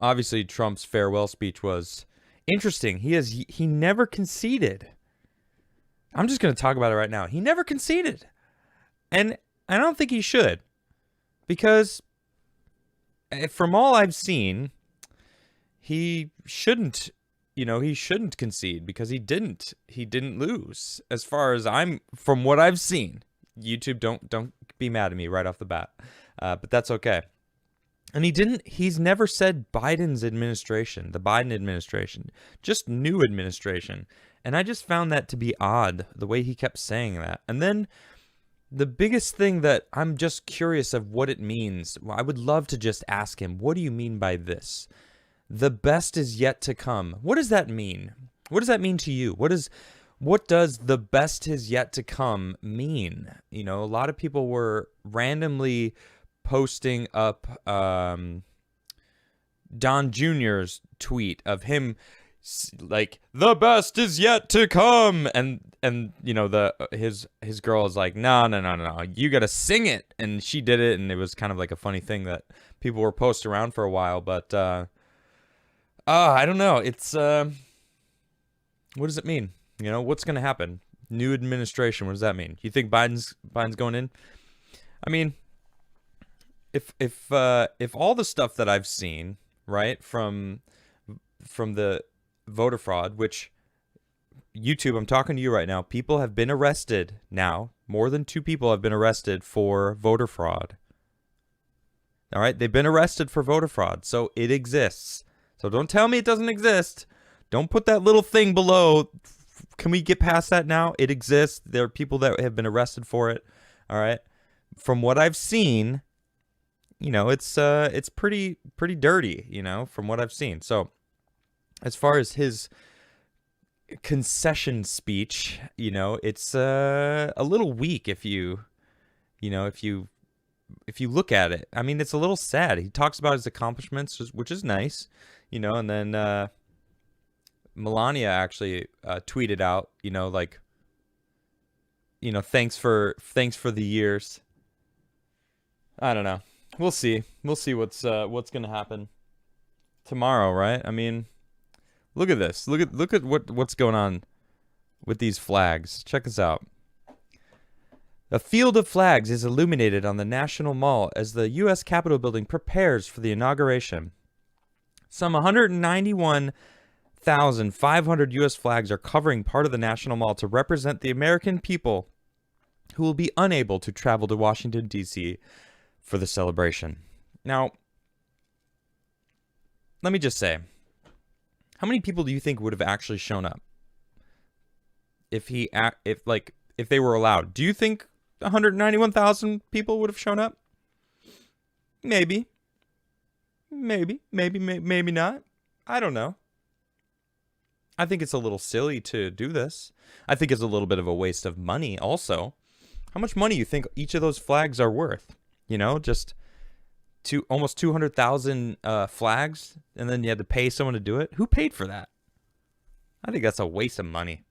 obviously Trump's farewell speech was interesting. He never conceded. I'm just going to talk about it right now. He never conceded. And I don't think he should, because from all I've seen, he shouldn't, he shouldn't concede, because he didn't lose, as far as from what I've seen. YouTube, don't be mad at me right off the bat. But that's okay. And he's never said Biden's administration, the Biden administration, just new administration. And I just found that to be odd, the way he kept saying that. And then the biggest thing that I'm just curious of what it means. I would love to just ask him, what do you mean by this? The best is yet to come. What does that mean? What does that mean to you? What does the best is yet to come mean? A lot of people were randomly posting up Don Jr.'s tweet of him like, the best is yet to come, and his girl is like, no, you gotta sing it, and she did it, and it was kind of like a funny thing that people were posting around for a while. But I don't know. It's what does it mean? What's gonna happen? New administration. What does that mean? You think Biden's going in? I mean, if all the stuff that I've seen, right, from the voter fraud, which YouTube, I'm talking to you right now, people have been arrested now. More than 2 people have been arrested for voter fraud. All right, they've been arrested for voter fraud, so it exists. So don't tell me it doesn't exist. Don't put that little thing below. Can we get past that now? It exists. There are people that have been arrested for it. All right. From what I've seen, it's pretty dirty, from what I've seen. So as far as his concession speech, it's a little weak if you look at it. I mean, it's a little sad. He talks about his accomplishments, which is nice, and then Melania actually tweeted out, thanks for the years. I don't know. We'll see. We'll see what's going to happen tomorrow, right? I mean, look at this. Look at what's going on with these flags. Check this out. A field of flags is illuminated on the National Mall as the U.S. Capitol building prepares for the inauguration. Some 191,500 U.S. flags are covering part of the National Mall to represent the American people who will be unable to travel to Washington, D.C. for the celebration. Now, let me just say, how many people do you think would have actually shown up if they were allowed? Do you think 191,000 people would have shown up? Maybe not. I don't know. I think it's a little silly to do this. I think it's a little bit of a waste of money also. How much money you think each of those flags are worth? Just almost 200,000 flags, and then you had to pay someone to do it. Who paid for that? I think that's a waste of money.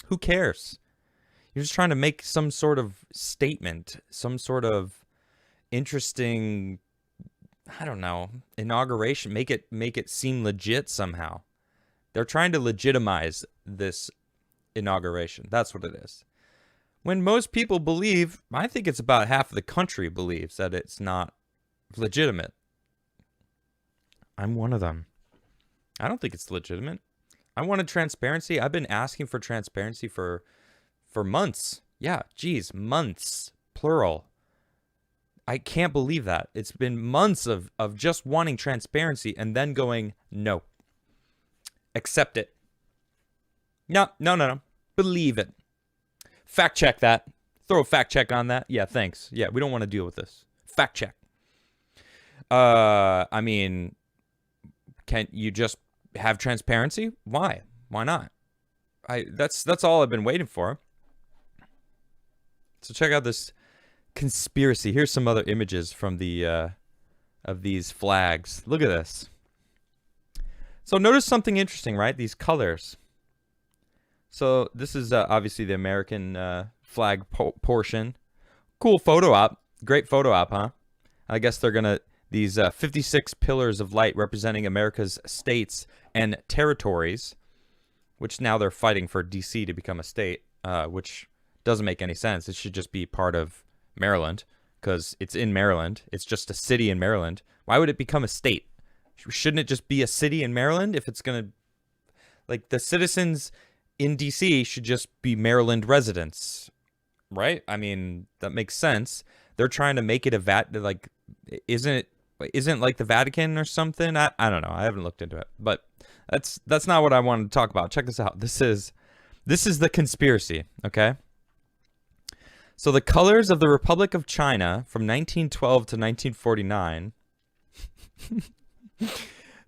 Who cares? You're just trying to make some sort of statement, some sort of interesting, I don't know, inauguration. Make it seem legit somehow. They're trying to legitimize this inauguration. That's what it is. When most people believe, I think it's about half of the country believes that it's not legitimate. I'm one of them. I don't think it's legitimate. I wanted transparency. I've been asking for transparency for months. Yeah, geez, months, plural. I can't believe that. It's been months of just wanting transparency and then going, no. Accept it. No. Believe it. Fact check that. Throw a fact check on that. Yeah, thanks. Yeah, we don't want to deal with this. Fact check. I mean, can't you just have transparency? Why? Why not? That's all I've been waiting for. So check out this conspiracy. Here's some other images from the of these flags. Look at this. So notice something interesting, right? These colors. So this is obviously the American flag portion. Cool photo op. Great photo op, huh? I guess they're going to these 56 pillars of light representing America's states and territories, which now they're fighting for D.C. to become a state, which doesn't make any sense. It should just be part of Maryland because it's in Maryland. It's just a city in Maryland. Why would it become a state? Shouldn't it just be a city in Maryland if it's going to... Like, the citizens in D.C. should just be Maryland residents, right? I mean, that makes sense. They're trying to make it isn't like the Vatican or something? I don't know. I haven't looked into it. But that's not what I wanted to talk about. Check this out. This is the conspiracy, okay? So the colors of the Republic of China from 1912 to 1949,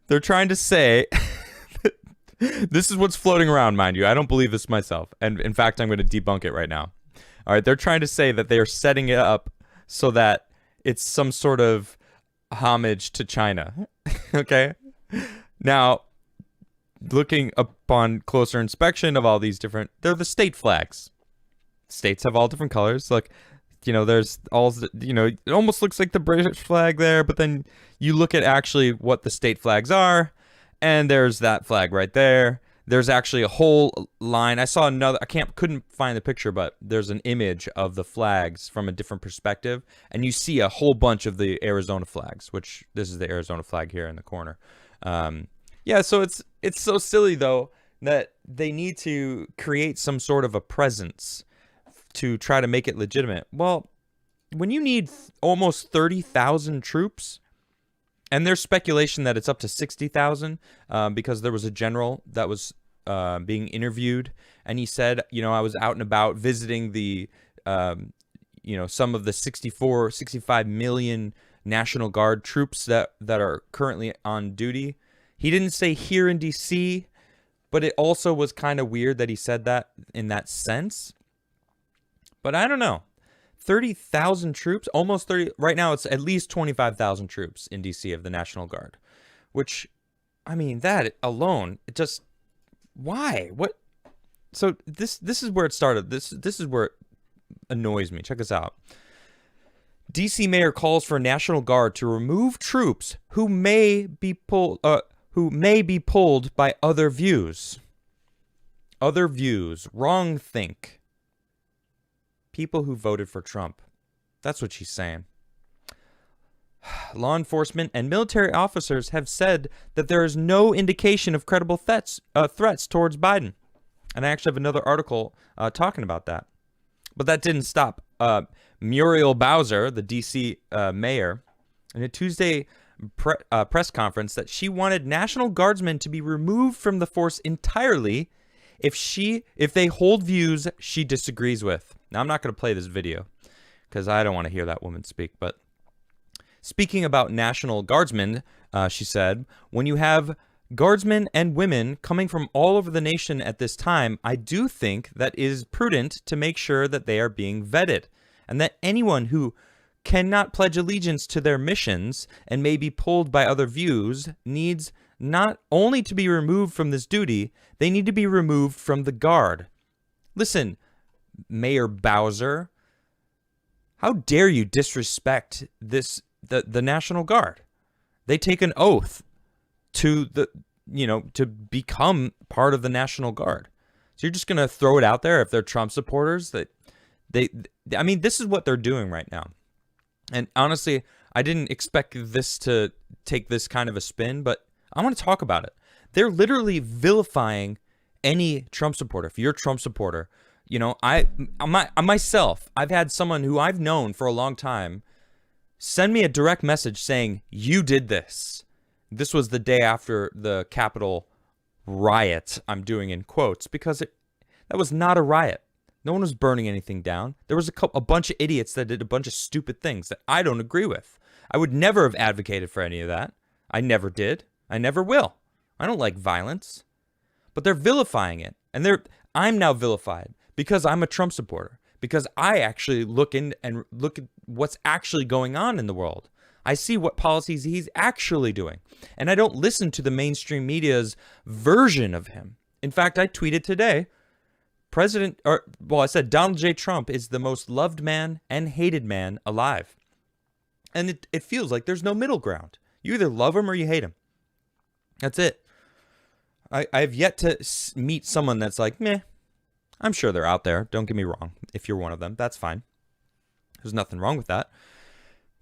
they're trying to say... This is what's floating around, mind you. I don't believe this myself. And in fact, I'm going to debunk it right now. All right, they're trying to say that they are setting it up so that it's some sort of homage to China. Okay? Now, looking upon closer inspection of all these different... They're the state flags. States have all different colors. Like, there's all... it almost looks like the British flag there, but then you look at actually what the state flags are, and there's that flag right there. There's actually a whole line. I saw another... couldn't find the picture, but there's an image of the flags from a different perspective, and you see a whole bunch of the Arizona flags, which this is the Arizona flag here in the corner. Yeah, so it's so silly, though, that they need to create some sort of a presence to try to make it legitimate. Well, when you need almost 30,000 troops... And there's speculation that it's up to 60,000 because there was a general that was being interviewed. And he said, I was out and about visiting the, some of the 65 million National Guard troops that are currently on duty. He didn't say here in D.C., but it also was kind of weird that he said that in that sense. But I don't know. 30,000 troops, almost 30. Right now, it's at least 25,000 troops in D.C. of the National Guard, which, I mean, that alone, it just, why? What? So this is where it started. This is where it annoys me. Check this out. D.C. mayor calls for National Guard to remove troops who may be pulled by other views. Other views. Wrong think. People who voted for Trump. That's what she's saying. Law enforcement and military officers have said that there is no indication of credible threats towards Biden. And I actually have another article talking about that. But that didn't stop Muriel Bowser, the D.C. mayor, in a Tuesday press conference that she wanted National Guardsmen to be removed from the force entirely if they hold views she disagrees with. Now, I'm not going to play this video because I don't want to hear that woman speak. But speaking about National Guardsmen, she said, when you have guardsmen and women coming from all over the nation at this time, I do think that it is prudent to make sure that they are being vetted and that anyone who cannot pledge allegiance to their missions and may be pulled by other views needs not only to be removed from this duty, they need to be removed from the Guard. Listen, Mayor Bowser, how dare you disrespect the National Guard? They take an oath to to become part of the National Guard. So you're just going to throw it out there if they're Trump supporters I mean, this is what they're doing right now. And honestly, I didn't expect this to take this kind of a spin, but I want to talk about it. They're literally vilifying any Trump supporter. If you're a Trump supporter, myself, I've had someone who I've known for a long time send me a direct message saying, you did this. This was the day after the Capitol riot, I'm doing in quotes, because that was not a riot. No one was burning anything down. There was a bunch of idiots that did a bunch of stupid things that I don't agree with. I would never have advocated for any of that. I never did. I never will. I don't like violence. But they're vilifying it. And I'm now vilified because I'm a Trump supporter. Because I actually look at what's actually going on in the world. I see what policies he's actually doing. And I don't listen to the mainstream media's version of him. In fact, I tweeted today, I said Donald J. Trump is the most loved man and hated man alive. And it feels like there's no middle ground. You either love him or you hate him. That's it. I have yet to meet someone that's like, meh. I'm sure they're out there. Don't get me wrong. If you're one of them, that's fine. There's nothing wrong with that.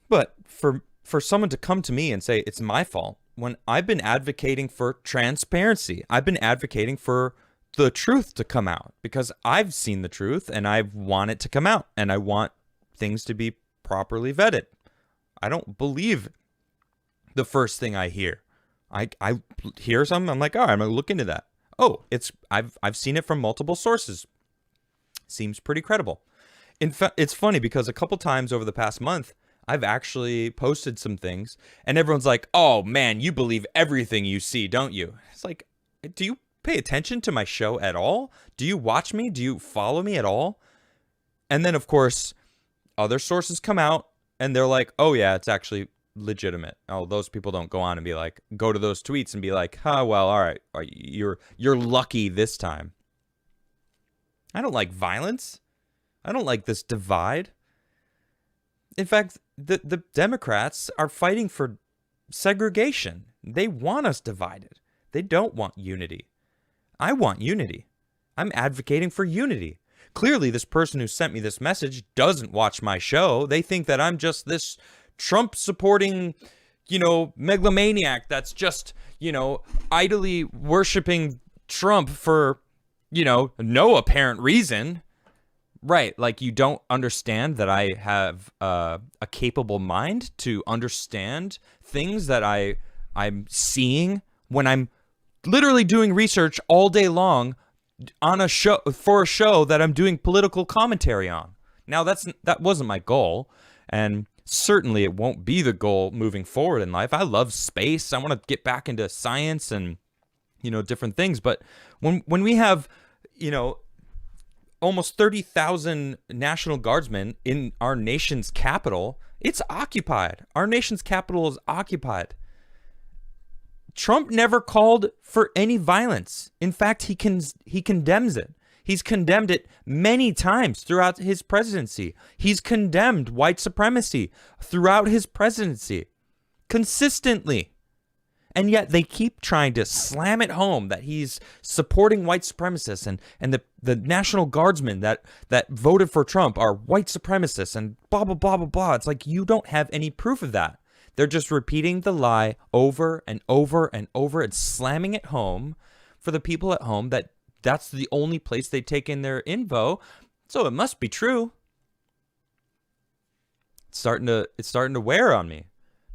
But for someone to come to me and say it's my fault, when I've been advocating for transparency, I've been advocating for the truth to come out because I've seen the truth and I want it to come out and I want things to be properly vetted. I don't believe the first thing I hear. I hear something, I'm like, all right, I'm gonna look into that. Oh, I've seen it from multiple sources. Seems pretty credible. In fact, it's funny because a couple times over the past month, I've actually posted some things and everyone's like, oh man, you believe everything you see, don't you? It's like, do you pay attention to my show at all? Do you watch me? Do you follow me at all? And then of course, other sources come out and they're like, oh yeah, it's actually legitimate. Oh, those people don't go on and be like, go to those tweets and be like, well, all right, you're lucky this time. I don't like violence. I don't like this divide. In fact, the Democrats are fighting for segregation. They want us divided. They don't want unity. I want unity. I'm advocating for unity. Clearly, this person who sent me this message doesn't watch my show. They think that I'm just this Trump-supporting, megalomaniac that's just, idly worshiping Trump for, no apparent reason. Right, like you don't understand that I have a capable mind to understand things that I'm seeing when I'm literally doing research all day long on a show that I'm doing political commentary on. Now that wasn't my goal, and certainly it won't be the goal moving forward in life. I love space. I want to get back into science and different things. But when we have almost 30,000 National Guardsmen in our nation's capital, it's occupied. Our nation's capital is occupied. Trump never called for any violence. In fact, he condemns it. He's condemned it many times throughout his presidency. He's condemned white supremacy throughout his presidency consistently. And yet they keep trying to slam it home that he's supporting white supremacists and the National Guardsmen that voted for Trump are white supremacists and blah, blah, blah, blah, blah. It's like you don't have any proof of that. They're just repeating the lie over and over and over and slamming it home for the people at home that that's the only place they take in their info. So it must be true. It's starting to wear on me.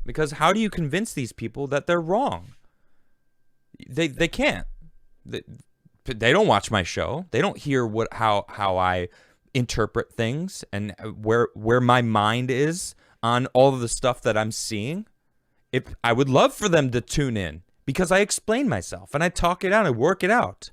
Because how do you convince these people that they're wrong? They can't. They don't watch my show. They don't hear how I interpret things and where my mind is on all of the stuff that I'm seeing. I would love for them to tune in because I explain myself and I talk it out and work it out.